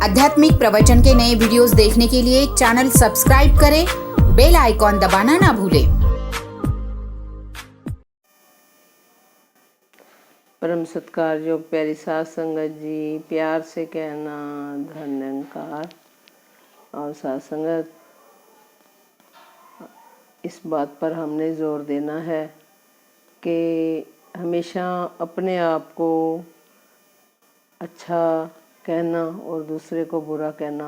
आध्यात्मिक प्रवचन के नए वीडियोस देखने के लिए चैनल सब्सक्राइब करें, बेल आइकॉन दबाना ना भूलें। परम सत्कार योग प्यारी साध संगत जी, प्यार से कहना धन्यकार। और साध संगत, इस बात पर हमने जोर देना है कि हमेशा अपने आप को अच्छा कहना और दूसरे को बुरा कहना,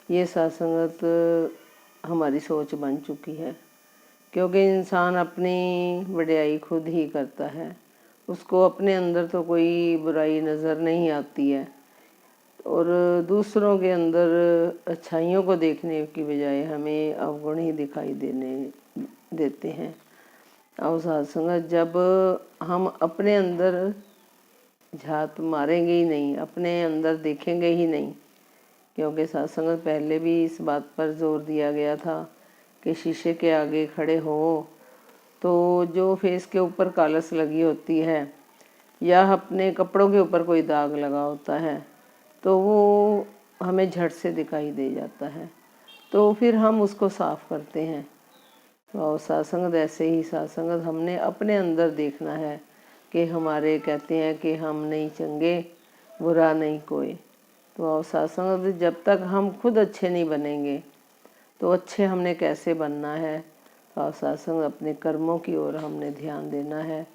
ये साध संगत हमारी सोच बन चुकी है। क्योंकि इंसान अपनी वड्याई खुद ही करता है, उसको अपने अंदर तो कोई बुराई नज़र नहीं आती है और दूसरों के अंदर अच्छाइयों को देखने की बजाय हमें अवगुण ही दिखाई देते हैं। और साध संगत, जब हम अपने अंदर झात मारेंगे ही नहीं, अपने अंदर देखेंगे ही नहीं, क्योंकि साध संगत पहले भी इस बात पर जोर दिया गया था कि शीशे के आगे खड़े हो तो जो फेस के ऊपर कालस लगी होती है या अपने कपड़ों के ऊपर कोई दाग लगा होता है तो वो हमें झट से दिखाई दे जाता है, तो फिर हम उसको साफ करते हैं। तो साध संगत ऐसे ही साध संगत हमने अपने अंदर देखना है कि हमारे कहते हैं कि हम नहीं चंगे, बुरा नहीं कोई। तो साध संगत, जब तक हम खुद अच्छे नहीं बनेंगे तो अच्छे हमने कैसे बनना है। तो साध संगत, अपने कर्मों की ओर हमने ध्यान देना है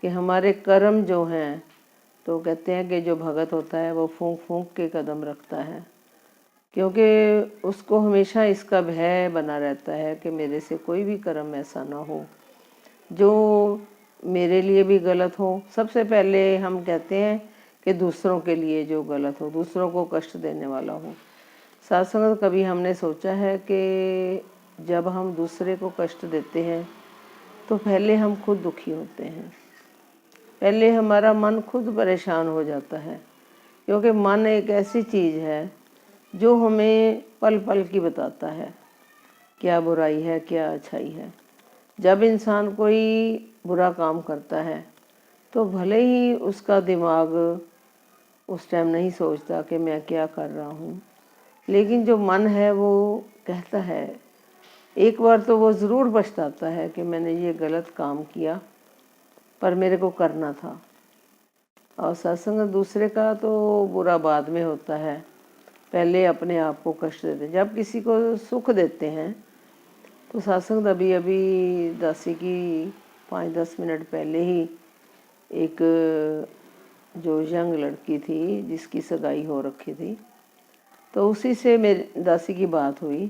कि हमारे कर्म जो हैं, तो कहते हैं कि जो भगत होता है वो फूंक फूंक के कदम रखता है, क्योंकि उसको हमेशा इसका भय बना रहता है कि मेरे से कोई भी कर्म ऐसा ना हो जो मेरे लिए भी गलत हो। सबसे पहले हम कहते हैं कि दूसरों के लिए जो गलत हो, दूसरों को कष्ट देने वाला हो। साध संगत, कभी हमने सोचा है कि जब हम दूसरे को कष्ट देते हैं तो पहले हम खुद दुखी होते हैं, पहले हमारा मन खुद परेशान हो जाता है, क्योंकि मन एक ऐसी चीज़ है जो हमें पल पल की बताता है क्या बुराई है क्या अच्छाई है। जब इंसान कोई बुरा काम करता है तो भले ही उसका दिमाग उस टाइम नहीं सोचता कि मैं क्या कर रहा हूँ, लेकिन जो मन है वो कहता है, एक बार तो वो ज़रूर पछताता है कि मैंने ये गलत काम किया पर मेरे को करना था। और सत्संग, दूसरे का तो बुरा बाद में होता है, पहले अपने आप को कष्ट देते हैं। जब किसी को सुख देते हैं तो सत्संग, अभी दासी की 5-10 मिनट पहले ही एक जो यंग लड़की थी जिसकी सगाई हो रखी थी, तो उसी से मेरी दासी की बात हुई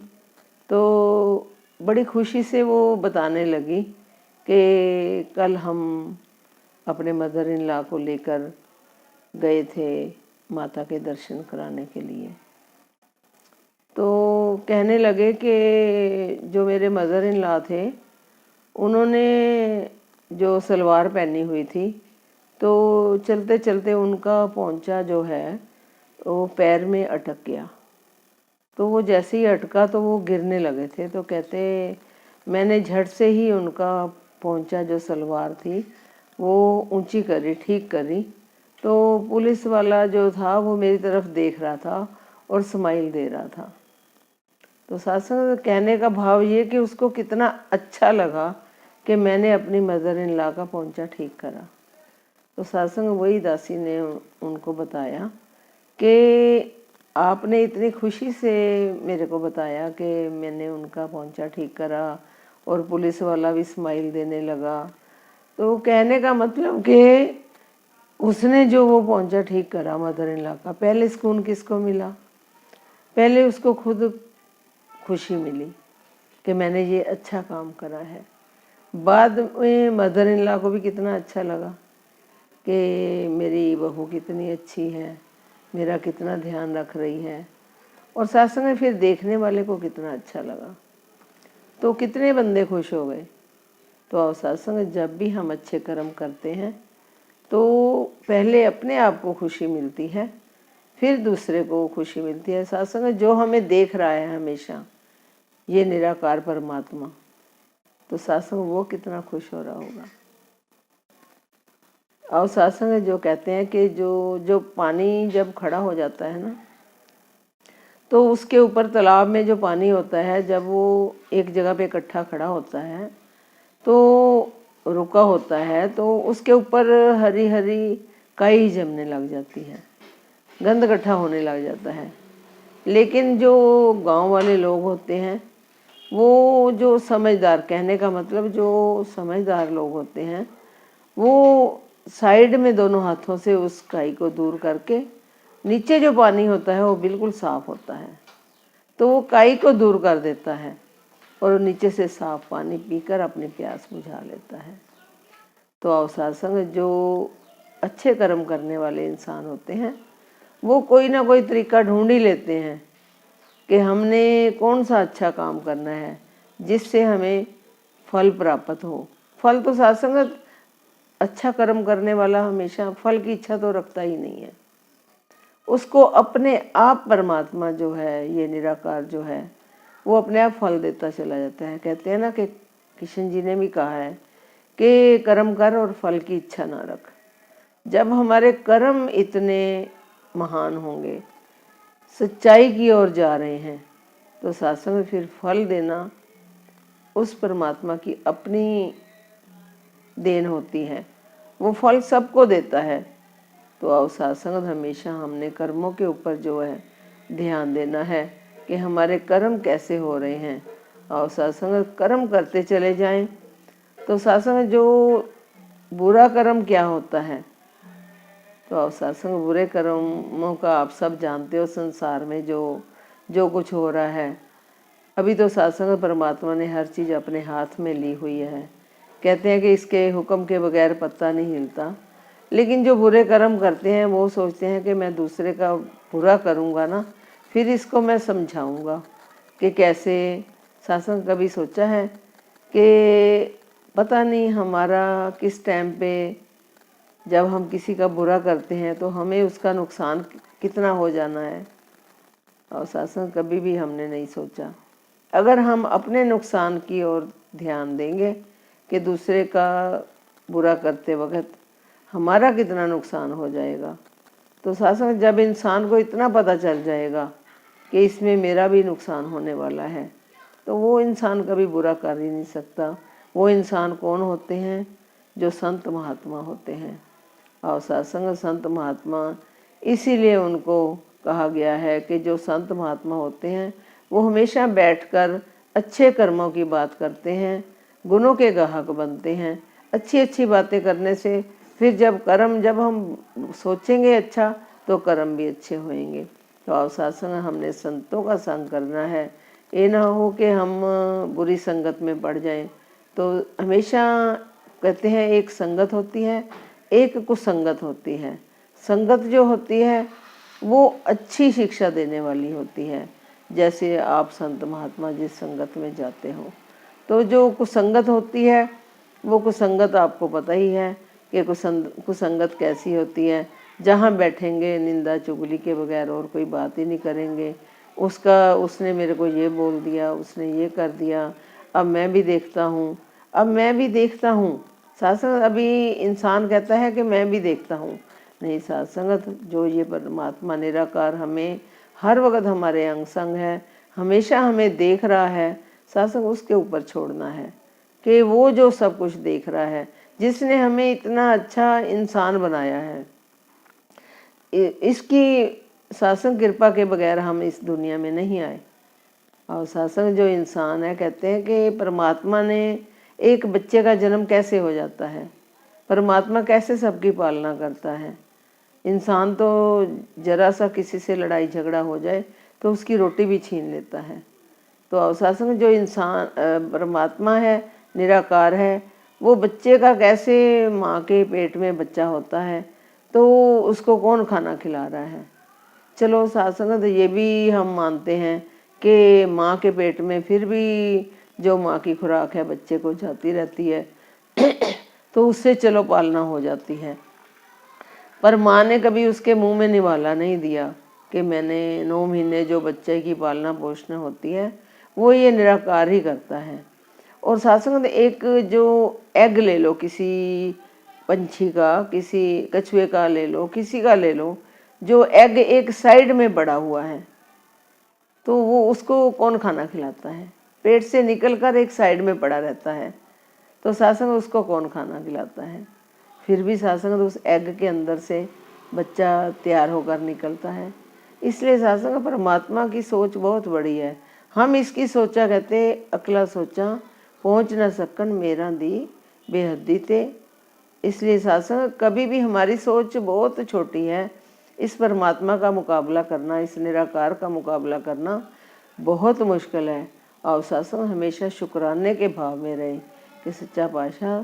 तो बड़ी खुशी से वो बताने लगी कि कल हम अपने मदर इन लॉ को लेकर गए थे माता के दर्शन कराने के लिए। तो कहने लगे कि जो मेरे मदर इन लॉ थे उन्होंने जो सलवार पहनी हुई थी तो चलते चलते उनका पोंचा जो है वो पैर में अटक गया, तो वो जैसे ही अटका तो वो गिरने लगे थे। तो कहते मैंने झट से ही उनका पोंचा जो सलवार थी वो ऊंची करी, ठीक करी, तो पुलिस वाला जो था वो मेरी तरफ देख रहा था और स्माइल दे रहा था। तो सत्संग, कहने का भाव ये कि उसको कितना अच्छा लगा कि मैंने अपनी मदर इन लॉ का पोंचा ठीक करा। तो सत्संग, वही दासी ने उनको बताया कि आपने इतनी खुशी से मेरे को बताया कि मैंने उनका पोंचा ठीक करा और पुलिस वाला भी स्माइल देने लगा। तो कहने का मतलब कि उसने जो वो पोंचा ठीक करा मदर इन लॉ का, पहले सुकून किसको मिला? पहले उसको खुद खुशी मिली कि मैंने ये अच्छा काम करा है। बाद में मदर इन लॉ को भी कितना अच्छा लगा कि मेरी बहू कितनी अच्छी है, मेरा कितना ध्यान रख रही है, और सत्संग में फिर देखने वाले को कितना अच्छा लगा, तो कितने बंदे खुश हो गए। तो सत्संग, जब भी हम अच्छे कर्म करते हैं तो पहले अपने आप को खुशी मिलती है, फिर दूसरे को खुशी मिलती है। सत्संग, जो हमें देख रहा है हमेशा, ये निराकार परमात्मा, तो सत्संग वो कितना खुश हो रहा होगा। और सत्संग, जो कहते हैं कि जो पानी जब खड़ा हो जाता है ना, तो उसके ऊपर तालाब में जो पानी होता है, जब वो एक जगह पे इकट्ठा खड़ा होता है तो रुका होता है, तो उसके ऊपर हरी हरी काई जमने लग जाती है, गंद इकट्ठा होने लग जाता है। लेकिन जो गांव वाले लोग होते हैं, वो जो समझदार, कहने का मतलब जो समझदार लोग होते हैं, वो साइड में दोनों हाथों से उस काई को दूर करके नीचे जो पानी होता है वो बिल्कुल साफ होता है, तो वो काई को दूर कर देता है और नीचे से साफ पानी पीकर अपनी प्यास बुझा लेता है। तो अवसाद संग जो अच्छे कर्म करने वाले इंसान होते हैं, वो कोई ना कोई तरीका ढूंढ ही लेते हैं कि हमने कौन सा अच्छा काम करना है जिससे हमें फल प्राप्त हो। फल तो साथ संगत अच्छा कर्म करने वाला हमेशा फल की इच्छा तो रखता ही नहीं है, उसको अपने आप परमात्मा जो है, ये निराकार जो है, वो अपने आप फल देता चला जाता है। कहते हैं ना कि किशन जी ने भी कहा है कि कर्म कर और फल की इच्छा ना रख। जब हमारे कर्म इतने महान होंगे, सच्चाई की ओर जा रहे हैं, तो सासंग में फिर फल देना उस परमात्मा की अपनी देन होती है, वो फल सबको देता है। तो अवसाद संगत हमेशा हमने कर्मों के ऊपर जो है ध्यान देना है कि हमारे कर्म कैसे हो रहे हैं। अवसाद संगत कर्म करते चले जाएं। तो सासंग जो बुरा कर्म क्या होता है, तो अवसाद संग बुरे कर्मों का आप सब जानते हो। संसार में जो कुछ हो रहा है, अभी तो सत्संग परमात्मा ने हर चीज़ अपने हाथ में ली हुई है। कहते हैं कि इसके हुक्म के बगैर पत्ता नहीं हिलता। लेकिन जो बुरे कर्म करते हैं वो सोचते हैं कि मैं दूसरे का बुरा करूँगा ना, फिर इसको मैं समझाऊँगा कि कैसे। सत्संग कभी सोचा है कि पता नहीं हमारा किस टाइम पे जब हम किसी का बुरा करते हैं तो हमें उसका नुकसान कितना हो जाना है, और सत्संग कभी भी हमने नहीं सोचा। अगर हम अपने नुकसान की ओर ध्यान देंगे कि दूसरे का बुरा करते वक्त हमारा कितना नुकसान हो जाएगा, तो सत्संग जब इंसान को इतना पता चल जाएगा कि इसमें मेरा भी नुकसान होने वाला है, तो वो इंसान कभी बुरा कर ही नहीं सकता। वो इंसान कौन होते हैं? जो संत महात्मा होते हैं। और सत्संग संत महात्मा इसीलिए उनको कहा गया है कि जो संत महात्मा होते हैं वो हमेशा बैठकर अच्छे कर्मों की बात करते हैं, गुणों के गाहक बनते हैं। अच्छी अच्छी बातें करने से फिर जब हम सोचेंगे अच्छा, तो कर्म भी अच्छे होंगे। तो अब सत्संग हमने संतों का संग करना है। ये ना हो कि हम बुरी संगत में पड़ जाएं। तो हमेशा कहते हैं एक संगत होती है, एक कुसंगत होती है। संगत जो होती है वो अच्छी शिक्षा देने वाली होती है। जैसे आप संत महात्मा जिस संगत में जाते हो, तो जो कुसंगत होती है वो कुसंगत आपको पता ही है कि कुसंगत कैसी होती है। जहाँ बैठेंगे निंदा चुगली के बगैर और कोई बात ही नहीं करेंगे। उसने मेरे को ये बोल दिया, उसने ये कर दिया, अब मैं भी देखता हूँ। सत्संग अभी इंसान कहता है कि मैं भी देखता हूँ। नहीं, सत्संगत जो ये परमात्मा निराकार हमें हर वक्त हमारे अंग संग है, हमेशा हमें देख रहा है। सत्संग उसके ऊपर छोड़ना है कि वो जो सब कुछ देख रहा है, जिसने हमें इतना अच्छा इंसान बनाया है, इसकी सत्संग कृपा के बगैर हम इस दुनिया में नहीं आए। और सत्संग जो इंसान है, कहते हैं कि परमात्मा ने एक बच्चे का जन्म कैसे हो जाता है, परमात्मा कैसे सबकी पालना करता है। इंसान तो जरा सा किसी से लड़ाई झगड़ा हो जाए तो उसकी रोटी भी छीन लेता है। तो अवसासन जो इंसान परमात्मा है, निराकार है, वो बच्चे का कैसे माँ के पेट में बच्चा होता है तो उसको कौन खाना खिला रहा है। चलो सत्संग ये भी हम मानते हैं कि माँ के पेट में फिर भी जो माँ की खुराक है बच्चे को जाती रहती है तो उससे चलो पालना हो जाती है। पर माँ ने कभी उसके मुंह में निवाला नहीं दिया कि मैंने 9 महीने जो बच्चे की पालना पोषण होती है वो ये निराकार ही करता है। और सत्संग एक जो एग ले लो, किसी पंछी का, किसी कछुए का ले लो, किसी का ले लो, जो एग एक साइड में बड़ा हुआ है, तो वो उसको कौन खाना खिलाता है? पेट से निकलकर एक साइड में पड़ा रहता है, तो सासंग उसको कौन खाना खिलाता है? फिर भी सासंग उस एग के अंदर से बच्चा तैयार होकर निकलता है। इसलिए सासंग परमात्मा की सोच बहुत बड़ी है। हम इसकी सोचा कहते अकला सोचा पहुँच न सकन मेरा दी बेहद्दी ते। इसलिए सासंग कभी भी हमारी सोच बहुत छोटी है। इस परमात्मा का मुकाबला करना, इस निराकार का मुकाबला करना बहुत मुश्किल है। और सासंग हमेशा शुक्राने के भाव में रहे कि सच्चा पातशाह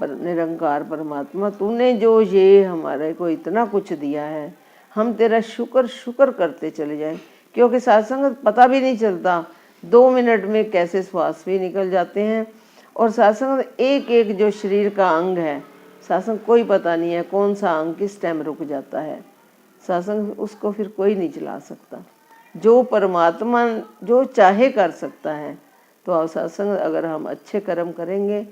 निरंकार परमात्मा तूने जो ये हमारे को इतना कुछ दिया है, हम तेरा शुक्र शुक्र करते चले जाएं। क्योंकि सासंग पता भी नहीं चलता 2 मिनट में कैसे श्वास भी निकल जाते हैं। और सासंग एक एक जो शरीर का अंग है, सासंग कोई पता नहीं है कौन सा अंग किस टाइम रुक जाता है। सासंग उसको फिर कोई नहीं चला सकता। जो परमात्मा जो चाहे कर सकता है। तो अब सत्संग अगर हम अच्छे कर्म करेंगे,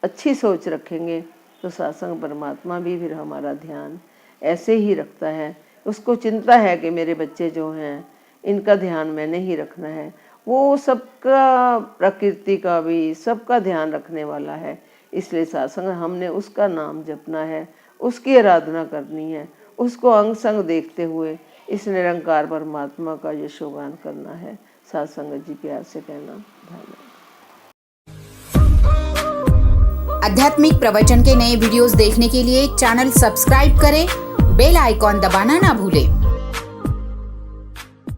अच्छी सोच रखेंगे, तो सत्संग परमात्मा भी फिर हमारा ध्यान ऐसे ही रखता है। उसको चिंता है कि मेरे बच्चे जो हैं इनका ध्यान मैंने ही रखना है। वो सबका, प्रकृति का भी सबका ध्यान रखने वाला है। इसलिए सत्संग हमने उसका नाम जपना है, उसकी आराधना करनी है, उसको अंग संग देखते हुए इस निरंकार परमात्मा का यशोगान करना है। सत्संग जी प्यार से कहना धन्यवाद। आध्यात्मिक प्रवचन के नए वीडियोस देखने के लिए चैनल सब्सक्राइब करें, बेल आइकॉन दबाना ना भूलें।